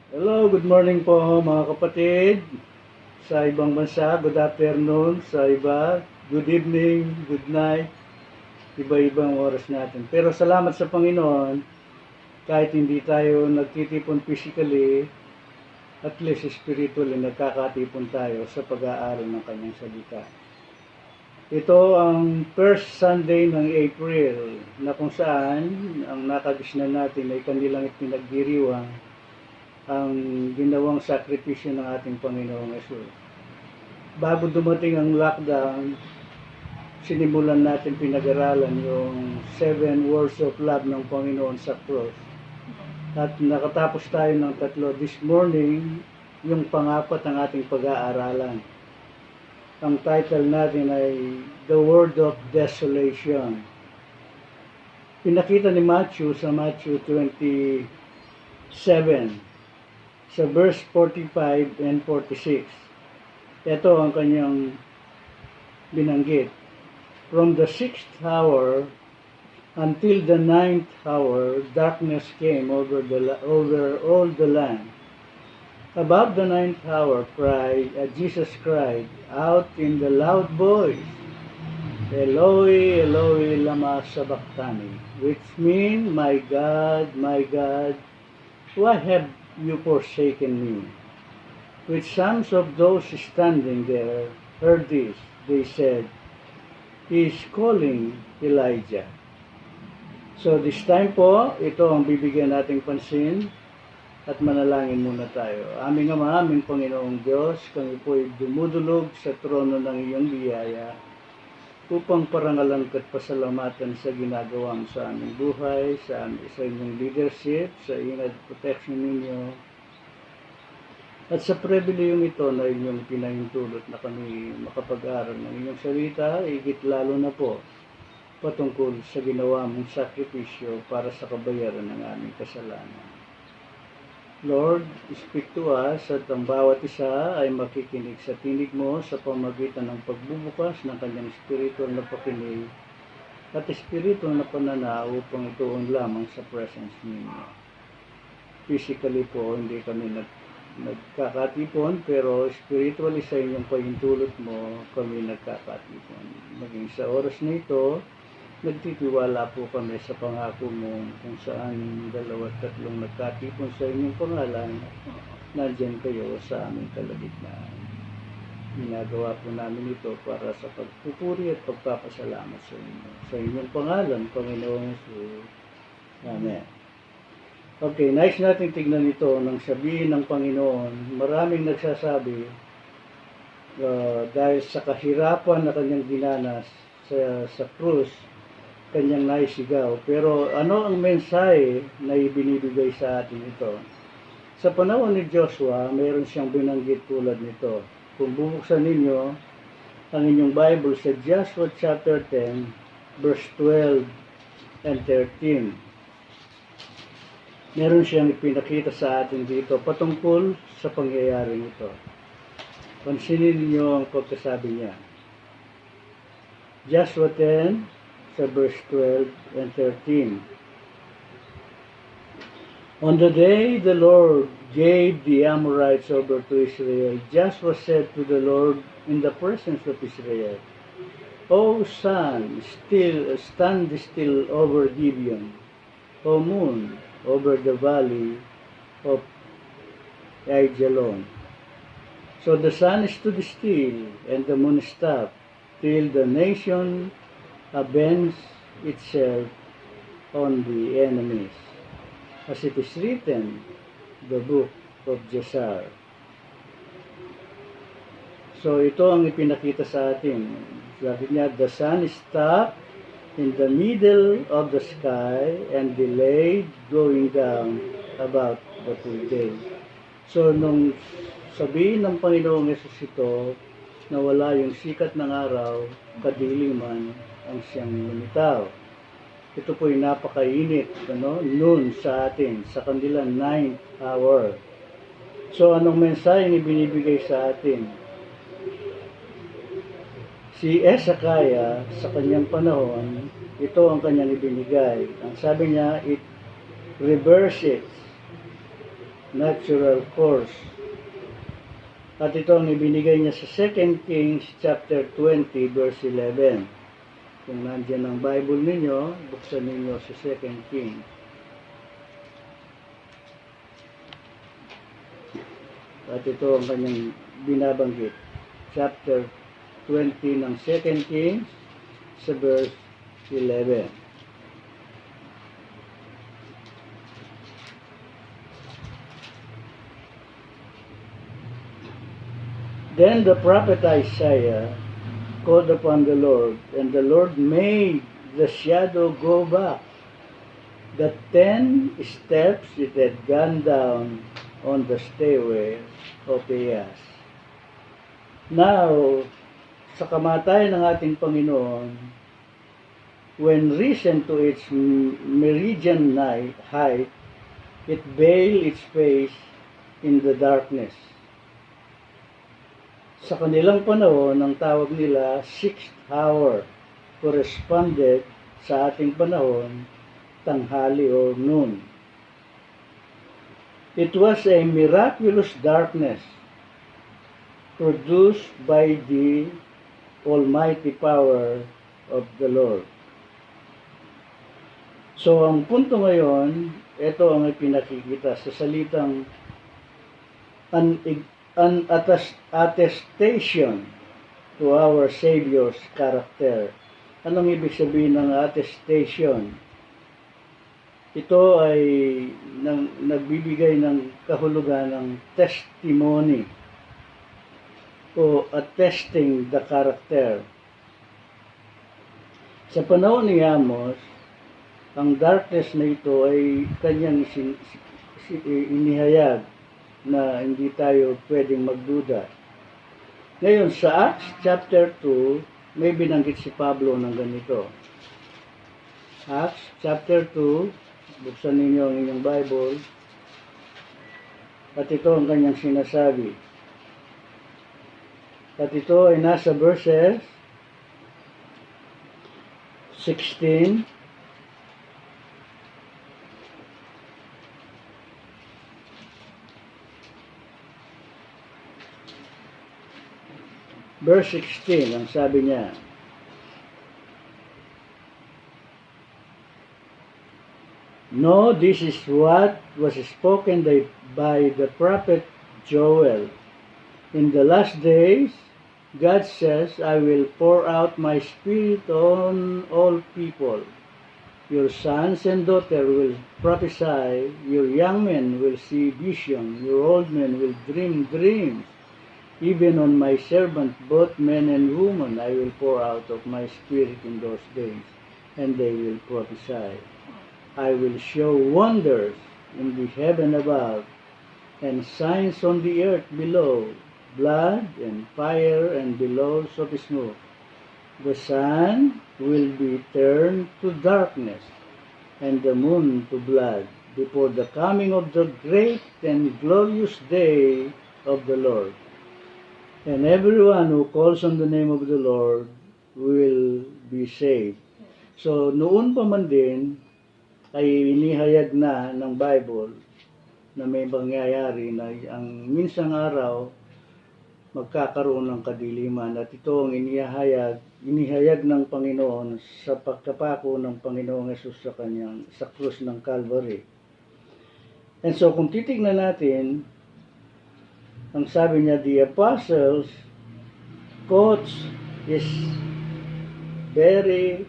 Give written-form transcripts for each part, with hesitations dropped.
Hello, good morning po mga kapatid. Sa ibang bansa, good afternoon. Sa iba, good evening, good night. Iba-ibang oras natin. Pero salamat sa Panginoon, kahit hindi tayo nagtitipon physically, at least spiritually nagkakatipon tayo sa pag-aaral ng kanyang salita. Ito ang first Sunday ng April na kung saan ang nakagisnan natin ay kanilang ipinagdiriwang ang ginawang sakripisyo ng ating Panginoong Yesus. Bago dumating ang lockdown, sinimulan natin pinag-aralan yung 7 words of love ng Panginoon sa cross. At nakatapos tayo ng 3 this morning, yung pang-apat ang ating pag-aaralan. Ang title natin ay The Word of Desolation. Pinakita ni Matthew sa Matthew 27 sa verse 45 and 46. Ito ang kanyang binanggit. From the 6th hour until the 9th hour, darkness came over all the land. About the 9th hour, Jesus cried out in the loud voice, Eloi, Eloi, lama sabachthani, which means, my God, why have you forsaken me? With some of those standing there heard this, they said, He is calling Elijah. So this time po, ito ang bibigyan nating pansin at manalangin muna tayo. Aming Ama, aming Panginoong Diyos, kami po ay dumudulog sa trono ng iyong biyaya upang parangalan at pasalamatan sa ginagawang sa aming buhay, sa inyong leadership, sa ingat protection ninyo, at sa pribilehiyong ito na inyong pinahintulot na kami makapag-aral ng inyong salita, higit lalo na po patungkol sa ginawa mong sakripisyo para sa kabayaran ng aming kasalanan. Lord, speak to us at ang bawat isa ay makikinig sa tinig mo sa pamagitan ng pagbubukas ng kanyang spiritual na pakinig at spiritual na pananaw upang ituon lamang sa presence ninyo. Physically po, hindi kami nagkakatipon, pero spiritually sa inyong pahintulot mo, kami nagkakatipon. Maging sa oras na ito, nagtitiwala po kami sa pangako mo kung saan 2 at 3 nagkatipon sa inyong pangalan, nandyan kayo sa aming kalagitnaan. Ginagawa po namin ito para sa pagpupuri at pagpapasalamat sa inyo. Sa inyong pangalan, Panginoong Jesus. Amen. Okay, nice natin tignan ito nang sabihin ng Panginoon. Maraming nagsasabi dahil sa kahirapan na kanyang dinanas sa krus, kanyang naisigaw. Pero ano ang mensahe na ibinibigay sa atin ito? Sa panahon ni Joshua, mayroon siyang binanggit tulad nito. Kung bubuksan ninyo ang inyong Bible sa Joshua chapter 10, verse 12 and 13, meron siyang ipinakita sa atin dito patungkol sa pangyayaring ito. Pansinin niyo ang pagkasabi niya. Joshua 10, sa verse 12 and 13. On the day the Lord gave the Amorites over to Israel, Joshua said to the Lord in the presence of Israel, O sun, stand still over Gibeon, O moon, over the valley of Aijalon. So the sun stood still, and the moon stopped, till the nation avenged itself on the enemies, as it is written, the book of Jasar. So ito ang ipinakita sa atin. Sabi niya, the sun stopped in the middle of the sky and delayed going down about the full day. So nung sabihin ng Panginoong Yesus ito, na wala yung sikat ng araw, kadiliman ang siyang lumitaw. Ito po yung napakainit, noon sa atin, sa kanila 9th hour. So anong mensahe ni binibigay sa atin? Si Hezekiah sa kanyang panahon, ito ang kanyang ibinigay. Ang sabi niya, it reverses natural course. At ito ang ibinigay niya sa 2 Kings chapter 20 verse 11. Kung nandiyan ang Bible ninyo, buksan ninyo sa 2 Kings. At ito ang kanyang binabanggit. Chapter 20 ng 2 Kings sa verse 11. Then the prophet Isaiah called upon the Lord, and the Lord made the shadow go back. The 10 steps it had gone down on the stairway of Ahaz. Now, sa kamatayan ng ating Panginoon, when risen to its meridian height, it veiled its face in the darkness. Sa kanilang panahon, ang tawag nila 6th hour, corresponded sa ating panahon, tanghali or noon. It was a miraculous darkness produced by the almighty power of the Lord. So, ang punto ngayon, ito ang ipinakikita sa salitang an attestation to our Savior's character. Anong ibig sabihin ng attestation? Ito ay nagbibigay ng kahulugan ng testimony o attesting the character. Sa panahon ni Amos, ang darkness na ito ay kanyang inihayag na hindi tayo pwedeng magduda. Ngayon, sa Acts chapter 2, may binanggit si Pablo ng ganito. Acts chapter 2, buksan ninyo ang inyong Bible, at ito ang kanyang sinasabi. At ito ay nasa verses 16, verse 16, ang sabi niya, "No, this is what was spoken by the prophet Joel. In the last days, God says, I will pour out my spirit on all people. Your sons and daughters will prophesy, your young men will see vision, your old men will dream dreams. Even on my servant, both men and women, I will pour out of my spirit in those days, and they will prophesy. I will show wonders in the heaven above, and signs on the earth below, blood and fire and billows of smoke. The sun will be turned to darkness, and the moon to blood, before the coming of the great and glorious day of the Lord. And everyone who calls on the name of the Lord will be saved." So, noon pa man din, ay inihayag na ng Bible na may mangyayari na ang minsang araw magkakaroon ng kadiliman. At ito ang inihayag ng Panginoon sa pagkapako ng Panginoong Hesus sa krus ng Calvary. And so, kung titignan natin, ang sabi niya, the apostles quotes his very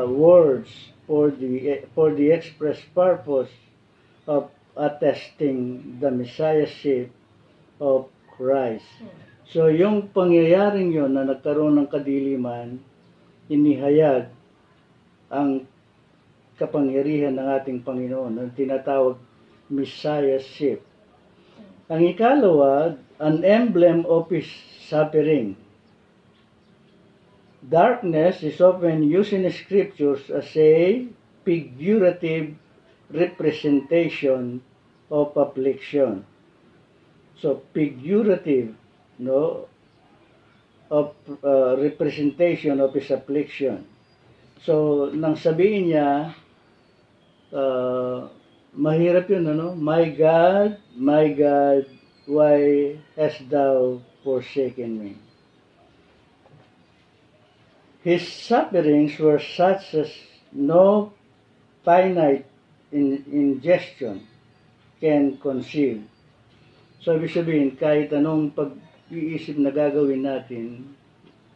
words for the express purpose of attesting the messiahship of Christ. So, yung pangyayaring yon na nagkaroon ng kadiliman, inihayag ang kapangyarihan ng ating Panginoon, ang tinatawag messiahship. Ang ikalawa, an emblem of his suffering. Darkness is often used in the scriptures as a figurative representation of affliction. So, figurative, of representation of his affliction. So, nang sabihin niya, mahirap yun, ano? My God, why hast thou forsaken me? His sufferings were such as no finite ingestion can conceive. So, ibig sabihin, kahit anong pag-iisip na gagawin natin,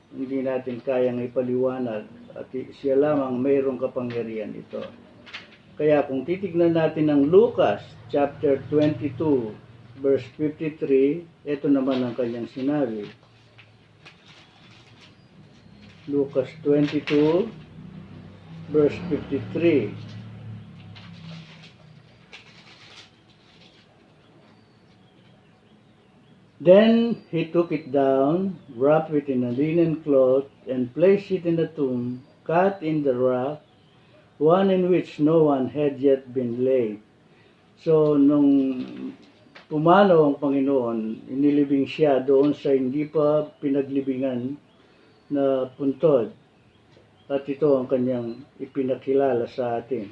hindi natin kayang ipaliwanag at siya lamang mayroong kapangyarihan ito. Kaya kung titignan natin ang Lucas chapter 22 verse 53, ito naman ang kanyang sinabi. Lucas 22 verse 53. Then he took it down, wrapped it in a linen cloth, and placed it in a tomb cut in the rock, one in which no one had yet been laid. So, nung pumanaw ang Panginoon, inilibing siya doon sa hindi pa pinaglibingan na puntod. At ito ang kanyang ipinakilala sa atin.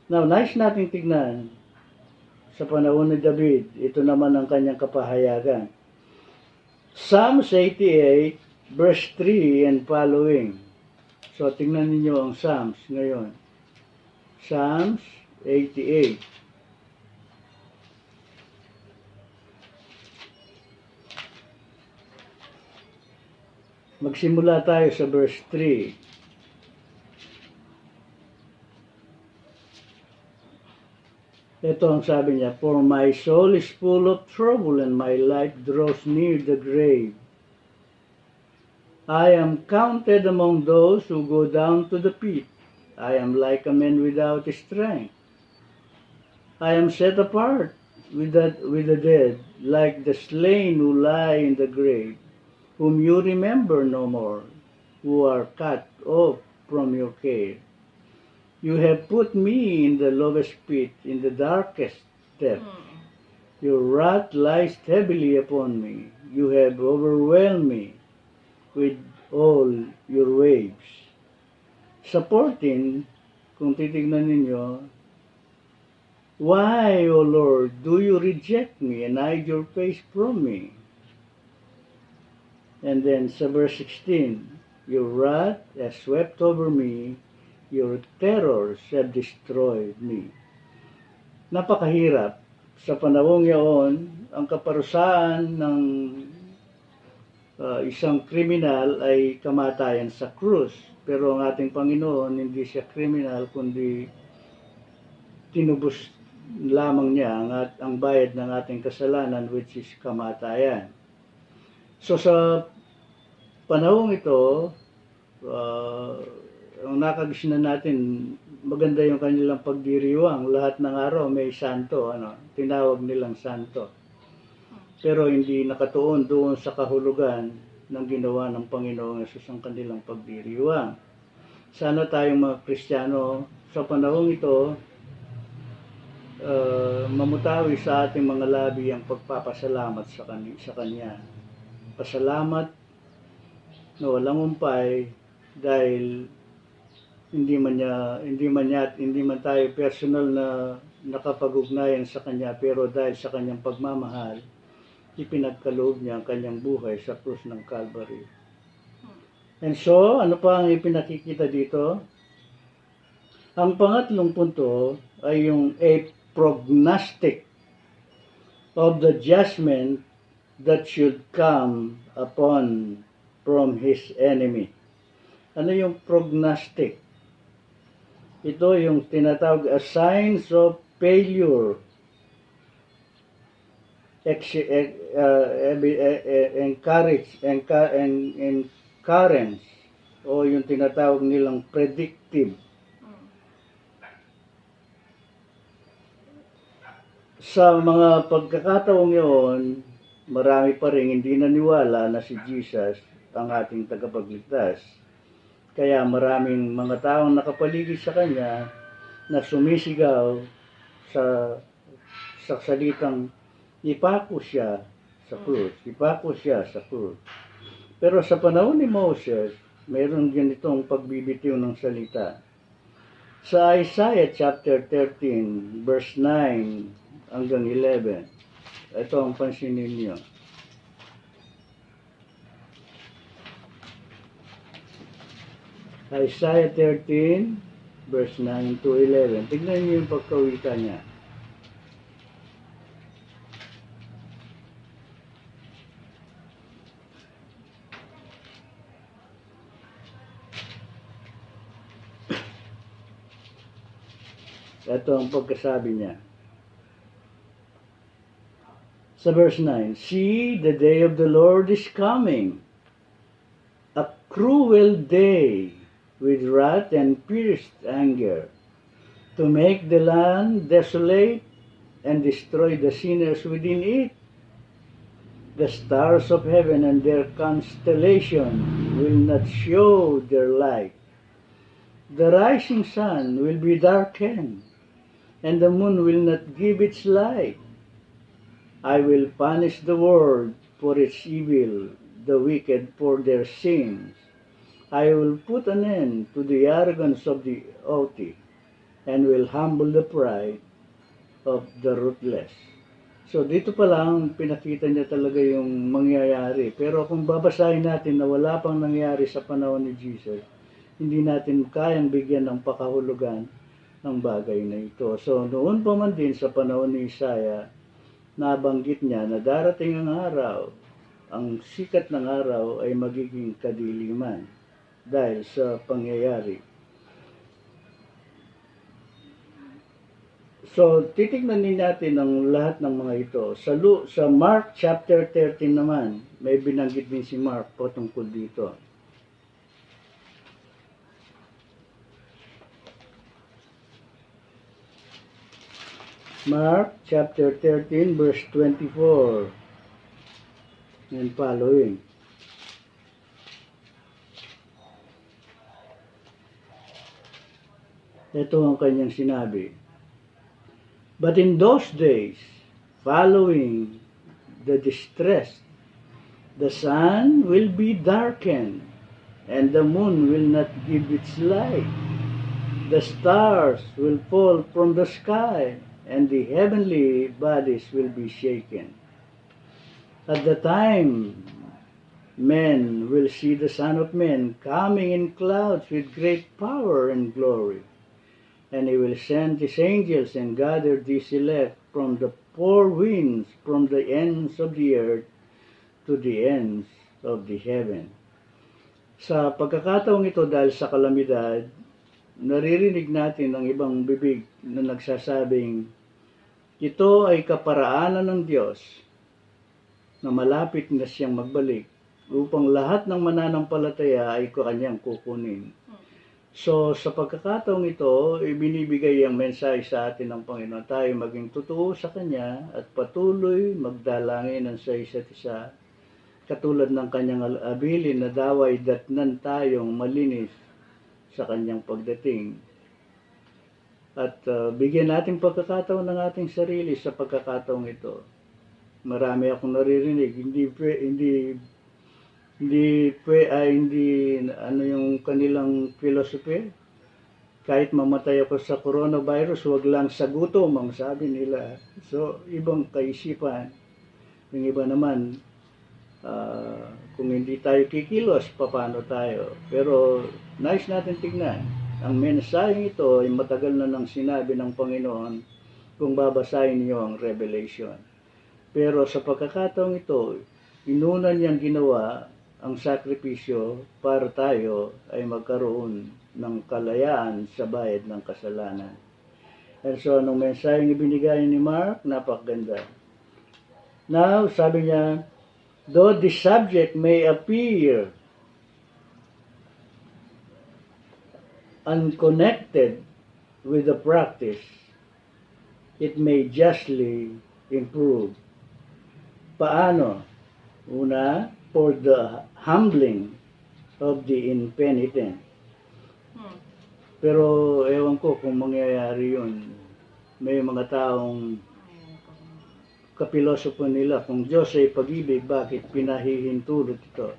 Now, nais nating tignan sa panahon ni David, ito naman ang kanyang kapahayagan. Psalms 88, verse 3 and following. So, tingnan ninyo ang Psalms ngayon. Psalms 88. Magsimula tayo sa verse 3. Ito ang sabi niya, for my soul is full of trouble and my life draws near the grave. I am counted among those who go down to the pit. I am like a man without strength. I am set apart with the dead, like the slain who lie in the grave, whom you remember no more, who are cut off from your care. You have put me in the lowest pit, in the darkest depth. Your wrath lies heavily upon me. You have overwhelmed me with all your waves. Sa 14, kung titignan ninyo, why, O Lord, do you reject me and hide your face from me? And then sa verse 16, your wrath has swept over me, your terrors have destroyed me. Napakahirap. Sa panahong yaon, ang kaparusahan ng isang kriminal ay kamatayan sa krus. Pero ang ating Panginoon, hindi siya kriminal, kundi tinubos lamang niya ang bayad ng ating kasalanan, which is kamatayan. So sa panahong ito, ang nakagisnan natin, maganda yung kanilang pagdiriwang. Lahat ng araw may santo, tinawag nilang santo. Pero hindi nakatuon doon sa kahulugan ng ginawa ng Panginoong Hesus ang kanilang pagdiriwang. Sana tayong mga Kristiyano sa panahong ito, mamutawi sa ating mga labi ang pagpapasalamat sa Kanya. Pasalamat na walang umpay dahil hindi man tayo personal na nakapag-ugnayan sa Kanya, pero dahil sa Kanyang pagmamahal, ipinagkaloob niya ang Kanyang buhay sa krus ng Calvary. And so, ano pa ang ipinakikita dito? Ang pangatlong punto ay yung a prognostic of the judgment that should come upon from his enemy. Ano yung prognostic? Ito yung tinatawag as signs of failure, encourage, o yung tinatawag nilang predictive. Sa mga pagkakataong yun, marami pa rin hindi naniwala na si Jesus ang ating tagapagligtas. Kaya maraming mga taong nakapaligid sa Kanya na sumisigaw sa salitang ipako siya sa krus, ipako siya sa krus. Pero sa panahon ni Moses, mayroon ganitong pagbibitiw ng salita. Sa Isaiah chapter 13, verse 9 hanggang 11, ito ang pansinin niyo. Isaiah 13, verse 9 to 11. Tignan niyo yung pagkawika niya. Ito ang pagkasabi niya. Sa verse 9, See, the day of the Lord is coming, a cruel day, with wrath and fierce anger, to make the land desolate and destroy the sinners within it. The stars of heaven and their constellation will not show their light. The rising sun will be darkened, and the moon will not give its light. I will punish the world for its evil, the wicked for their sins. I will put an end to the arrogance of the haughty, and will humble the pride of the ruthless. So dito pa lang pinakita niya talaga yung mangyayari. Pero kung babasahin natin na wala pang nangyari sa panahon ni Jesus, hindi natin kayang bigyan ng pakahulugan ng bagay na ito. So noon pa man din sa panahon ni Isaiah, nabanggit niya na darating ang araw, ang sikat ng araw ay magiging kadiliman dahil sa pangyayari. So, titignan din natin ang lahat ng mga ito. Sa Mark chapter 13 naman, may binanggit din si Mark patungkol dito. Mark chapter 13 verse 24 and following. Ito ang kanyang sinabi. But in those days, following the distress, the sun will be darkened, and the moon will not give its light. The stars will fall from the sky, and the heavenly bodies will be shaken. At the time, men will see the Son of Man coming in clouds with great power and glory. And he will send his angels and gather these elect from the four winds, from the ends of the earth to the ends of the heaven. Sa pagkakataong ito, dahil sa kalamidad, naririnig natin ang ibang bibig na nagsasabing, ito ay kaparaanan ng Diyos na malapit na siyang magbalik upang lahat ng mananampalataya ay kanyang kukunin. So, sa pagkakataong ito, ibinibigay ang mensahe sa atin ng Panginoon. Tayo maging totoo sa Kanya at patuloy magdalangin ng sa isa't isa. Katulad ng Kanyang abilin na daway datnan tayong malinis sa Kanyang pagdating. At bigyan natin pagkakataon ng ating sarili sa pagkakataong ito. Marami akong naririnig, hindi yung kanilang philosophy. Kahit mamatay ako sa coronavirus, wag lang sa gutom ang sabi nila. So, ibang kaisipan. Yung iba naman, kung hindi tayo kikilos, paano tayo? Pero, nice natin tignan. Ang mensaheng ito ay matagal na nang sinabi ng Panginoon kung babasahin niyo ang Revelation. Pero sa pagkakataong ito, inuna niyang ginawa ang sakripisyo para tayo ay magkaroon ng kalayaan sa bayad ng kasalanan. And so, anong mensaheng ibinigay ni Mark? Napakaganda. Now, sabi niya, though the subject may appear unconnected with the practice, it may justly improve. Paano? Una, for the humbling of the impenitent. Pero ewan ko kung mangyayari yun. May mga taong kapilosopo nila, kung Diyos ay pag-ibig, bakit pinahihintulot ito?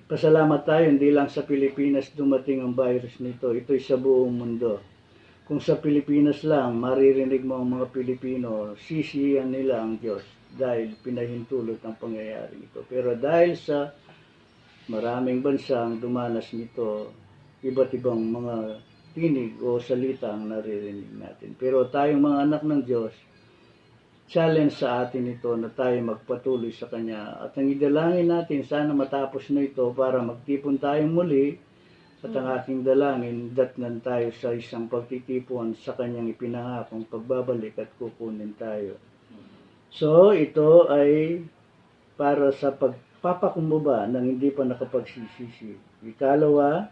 Pasalamat tayo, hindi lang sa Pilipinas dumating ang virus nito. Ito'y sa buong mundo. kung sa Pilipinas lang, maririnig mo ang mga Pilipino, sisiyan nila ang Diyos dahil pinahintulot ang pangyayari ito. Pero dahil sa maraming bansa ang dumanas nito, iba't ibang mga tinig o salita ang naririnig natin. Pero tayong mga anak ng Diyos, challenge sa atin ito na tayo magpatuloy sa Kanya. At ang idalangin natin, sana matapos na ito para magtipon tayong muli. At ang aking dalangin, datnan tayo sa isang pagtitipon sa Kanyang ipinangakong pagbabalik at kukunin tayo. So, ito ay para sa pagpapakumbaba ng hindi pa nakapagsisisi. Ikalawa,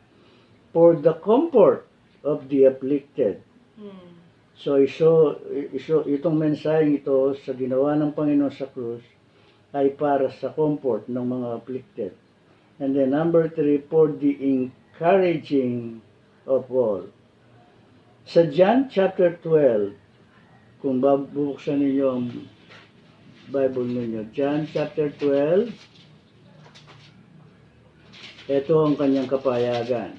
for the comfort of the afflicted. So, itong mensaheng ito sa ginawa ng Panginoon sa krus ay para sa comfort ng mga afflicted. And then number 3, for the encouraging of all. Sa John chapter 12, kung babuksan ninyo ang Bible ninyo, John chapter 12, ito ang kanyang kapayagan.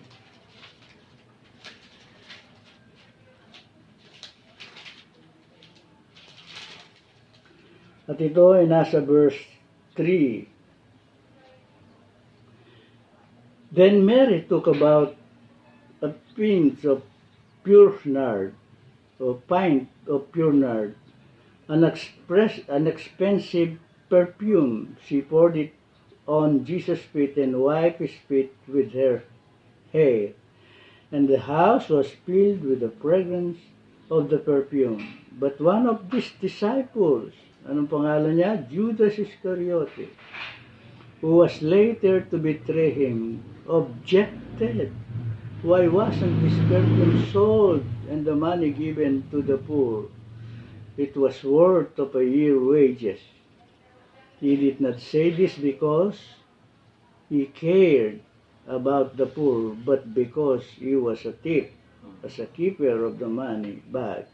At ito ay nasa verse 3. Then Mary took about a pint of pure nard, an expensive perfume. She poured it on Jesus' feet and wiped his feet with her hair. And the house was filled with the fragrance of the perfume. But one of these disciples, anong pangalan niya? Judas Iscariote, who was later to betray him, objected. Why wasn't this perfume sold and the money given to the poor? It was worth of a year's wages. He did not say this because he cared about the poor, but because he was a thief, as a keeper of the money bag.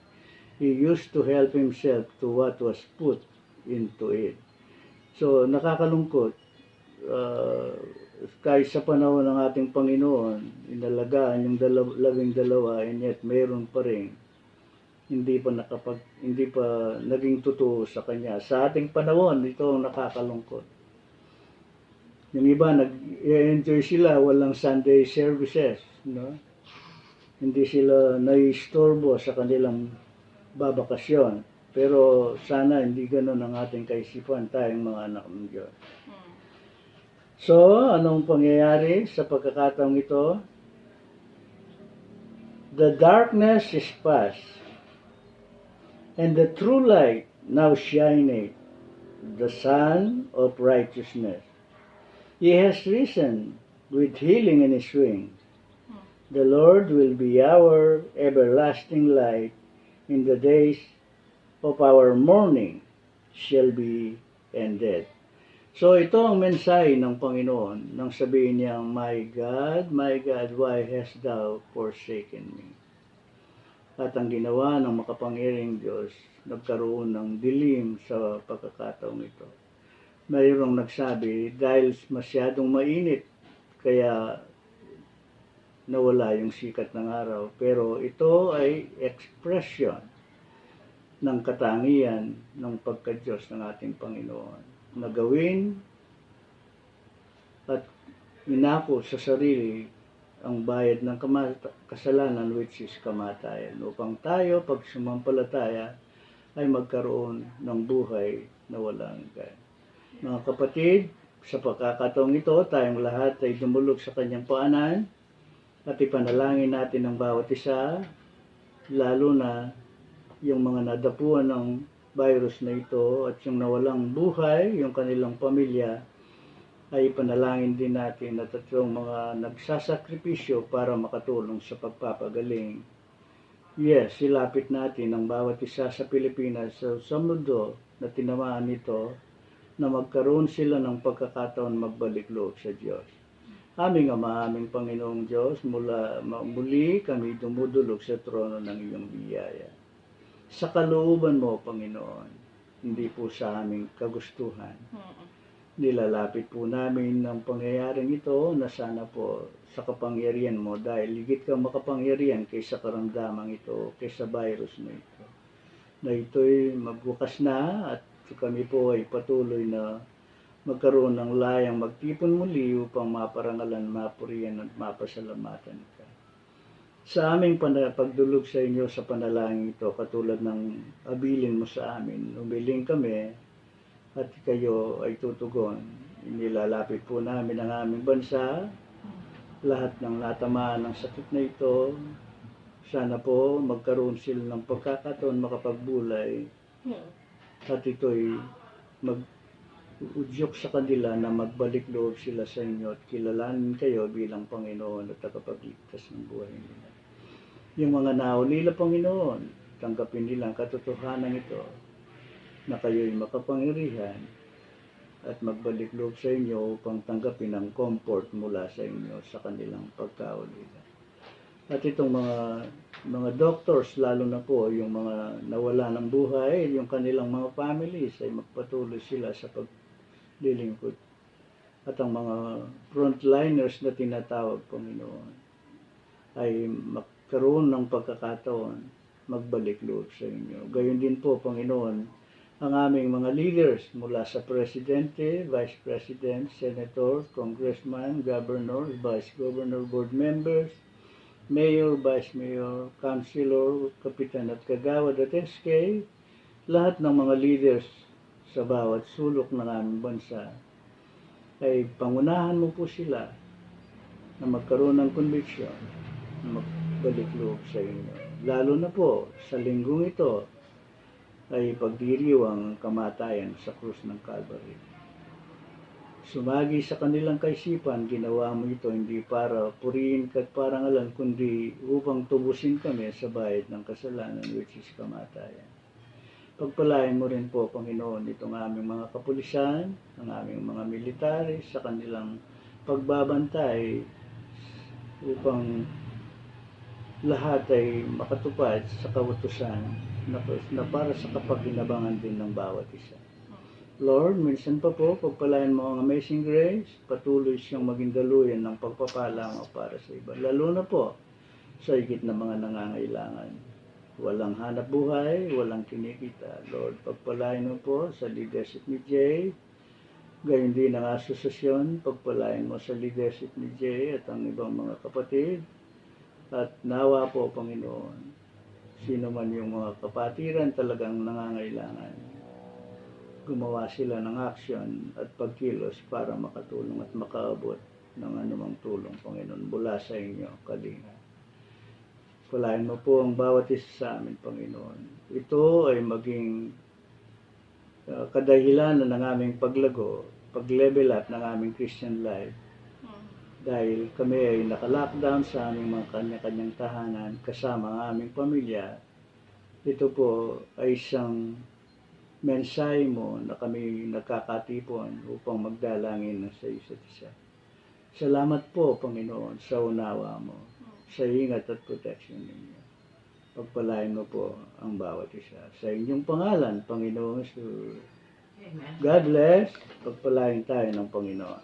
He used to help himself to what was put into it. So, nakakalungkot. Kahit sa panahon ng ating Panginoon, inalagaan yung 12, and yet mayroon pa rin hindi pa naging totoo sa Kanya. Sa ating panahon, ito ang nakakalungkot. Yung iba, nag-enjoy sila, walang Sunday services, no? Hindi sila naiistorbo sa kanilang babakasyon. Pero sana hindi ganun ang ating kaisipan, tayong mga anak ng Diyos. So, anong pangyayari sa pagkakataong ito? The darkness is past, and the true light now shineth, the Sun of righteousness. He has risen with healing in his wings. The Lord will be our everlasting light in the days of our mourning shall be ended. So ito ang mensahe ng Panginoon nang sabihin niya, my God, why hast thou forsaken me? At ang ginawa ng makapangyarihang Diyos, nagkaroon ng dilim sa pagkakataong ito. Mayroong nagsabi, dahil masyadong mainit, kaya nawala yung sikat ng araw. Pero ito ay expression ng katangian ng pagka-Diyos ng ating Panginoon, na gawin at inako sa sarili ang bayad ng kasalanan, which is kamatayan, upang tayo, pag sumampalataya, ay magkaroon ng buhay na walang hanggan. Mga kapatid, sa pagkakataong ito, tayong lahat ay dumulog sa Kanyang paanan at ipanalangin natin ang bawat isa, lalo na yung mga nadapuan ng virus na ito at yung nawalang buhay, yung kanilang pamilya, ay panalangin din natin at yung mga nagsasakripisyo para makatulong sa pagpapagaling. Yes, silapit natin ang bawat isa sa Pilipinas sa mundo na tinamaan nito, na magkaroon sila ng pagkakataon magbalik loob sa Diyos. Aming Ama, aming Panginoong Diyos, muli kami dumudulog sa trono ng iyong biyaya. Sa kalooban mo, Panginoon, hindi po sa aming kagustuhan. Nilalapit po namin ang pangyayaring ito na sana po sa kapangyarihan mo dahil higit kang makapangyarihan kaysa karamdamang ito, kaysa virus na ito. Na ito'y magbukas na at kami po ay patuloy na magkaroon ng layang magtipon muli upang maparangalan, mapurihan at mapasalamatan ka. Sa aming pagdulog sa inyo sa panalangin ito, katulad ng abilin mo sa amin, umiling kami at kayo ay tutugon. Inilalapit po namin ang aming bansa, lahat ng natamaan ng sakit na ito. Sana po magkaroon sila ng pagkakataon makapagbulay at ito'y mag-udyok sa kanila na magbalik loob sila sa inyo at kilalanin kayo bilang Panginoon at tagapagligtas ng buhay nila. Yung mga naulila, Panginoon, tanggapin nila ang katotohanan ito na kayo'y makapangyarihan at magbalik loob sa inyo upang tanggapin ang comfort mula sa inyo sa kanilang pagkaulila. At itong mga doctors, lalo na po yung mga nawala ng buhay, yung kanilang mga families ay magpatuloy sila sa paglilingkod. At ang mga frontliners na tinatawag, Panginoon, ay magkaroon ng pagkakataon magbalik loob sa inyo. Gayon din po, Panginoon, ang aming mga leaders mula sa Presidente, Vice President, Senator, Congressman, Governor, Vice Governor, Board Members, Mayor, Vice Mayor, Councilor, Kapitan at Kagawad at SK, lahat ng mga leaders sa bawat sulok ng aming bansa, ay pangunahan mo po sila na magkaroon ng conviction, na magbalik loob sa inyo. Lalo na po sa linggong ito ay pagdiriwang kamatayan sa krus ng Calvary. Sumagi sa kanilang kaisipan, ginawa mo ito hindi para purihin ka at parangalan, kundi upang tubusin kami sa bayad ng kasalanan, which is kamatayan. Pagpalain mo rin po, Panginoon, itong aming mga kapulisan, ang aming mga military sa kanilang pagbabantay upang lahat ay makatupad sa kautusan na para sa kapakinabangan din ng bawat isa. Lord, minsan pa po, pagpalain mo ang Amazing Grace, patuloy siyang maging daluyan ng pagpapala mo para sa iba. Lalo na po sa higit na mga nangangailangan. Walang hanap buhay, walang kinikita. Lord, pagpalain mo po sa leadership ni Jay, gayon din ang asosasyon, pagpalain mo sa leadership ni Jay at ang ibang mga kapatid. At nawa po, Panginoon, sino man yung mga kapatiran talagang nangangailangan, gumawa sila ng action at pagkilos para makatulong at makaabot ng anumang tulong, Panginoon, mula sa inyo, kalinga. Palain mo po ang bawat isa sa amin, Panginoon. Ito ay maging kadahilanan ng aming paglago, pag-level up ng aming Christian life. Dahil kami ay naka-lockdown sa aming mga kanya-kanyang tahanan kasama ang aming pamilya, ito po ay isang mensahe mo na kami nagkakatipon upang magdalangin sa isa't isa. Salamat po, Panginoon, sa unawa mo, sa ingat at protection ninyo. Pagpalain mo po ang bawat isa. Sa inyong pangalan, Panginoon Jesus. God bless. Pagpalain tayo ng Panginoon.